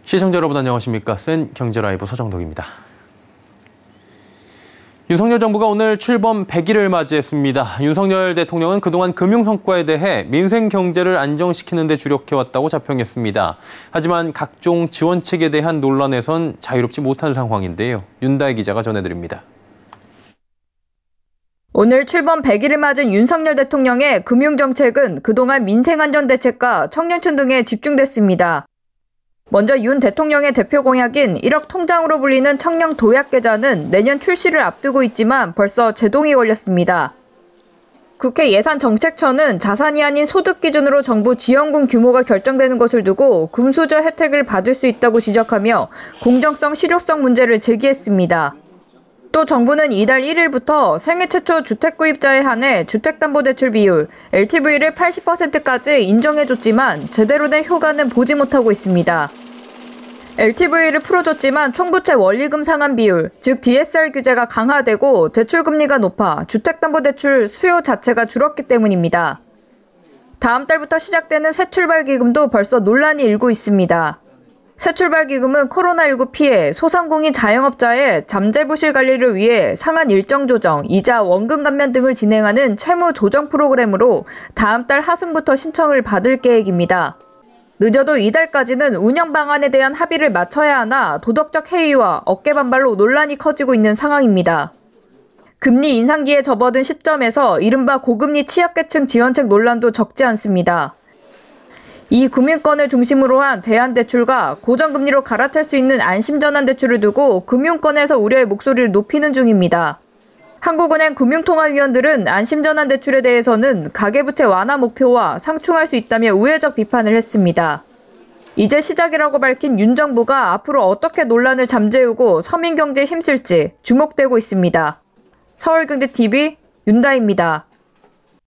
시청자 여러분 안녕하십니까? 센 경제라이브 서정덕입니다. 윤석열 정부가 오늘 출범 100일을 맞이했습니다. 윤석열 대통령은 그동안 금융 성과에 대해 민생 경제를 안정시키는 데 주력해왔다고 자평했습니다. 하지만 각종 지원책에 대한 논란에선 자유롭지 못한 상황인데요. 윤다혜 기자가 전해드립니다. 오늘 출범 100일을 맞은 윤석열 대통령의 금융정책은 그동안 민생안전대책과 청년층 등에 집중됐습니다. 먼저 윤 대통령의 대표 공약인 1억 통장으로 불리는 청년 도약계좌는 내년 출시를 앞두고 있지만 벌써 제동이 걸렸습니다. 국회 예산정책처는 자산이 아닌 소득 기준으로 정부 지원금 규모가 결정되는 것을 두고 금수저 혜택을 받을 수 있다고 지적하며 공정성, 실효성 문제를 제기했습니다. 또 정부는 이달 1일부터 생애 최초 주택구입자에 한해 주택담보대출 비율, LTV를 80%까지 인정해줬지만 제대로 된 효과는 보지 못하고 있습니다. LTV를 풀어줬지만 총부채 원리금 상환 비율, 즉 DSR 규제가 강화되고 대출금리가 높아 주택담보대출 수요 자체가 줄었기 때문입니다. 다음 달부터 시작되는 새출발기금도 벌써 논란이 일고 있습니다. 새출발기금은 코로나19 피해 소상공인 자영업자의 잠재부실 관리를 위해 상한 일정 조정, 이자, 원금 감면 등을 진행하는 채무 조정 프로그램으로 다음 달 하순부터 신청을 받을 계획입니다. 늦어도 이달까지는 운영 방안에 대한 합의를 맞춰야 하나 도덕적 해이와 어깨 반발로 논란이 커지고 있는 상황입니다. 금리 인상기에 접어든 시점에서 이른바 고금리 취약계층 지원책 논란도 적지 않습니다. 이 금융권을 중심으로 한 대안대출과 고정금리로 갈아탈 수 있는 안심전환대출을 두고 금융권에서 우려의 목소리를 높이는 중입니다. 한국은행 금융통화위원들은 안심전환대출에 대해서는 가계부채 완화 목표와 상충할 수 있다며 우회적 비판을 했습니다. 이제 시작이라고 밝힌 윤 정부가 앞으로 어떻게 논란을 잠재우고 서민경제에 힘쓸지 주목되고 있습니다. 서울경제TV 윤다혜입니다.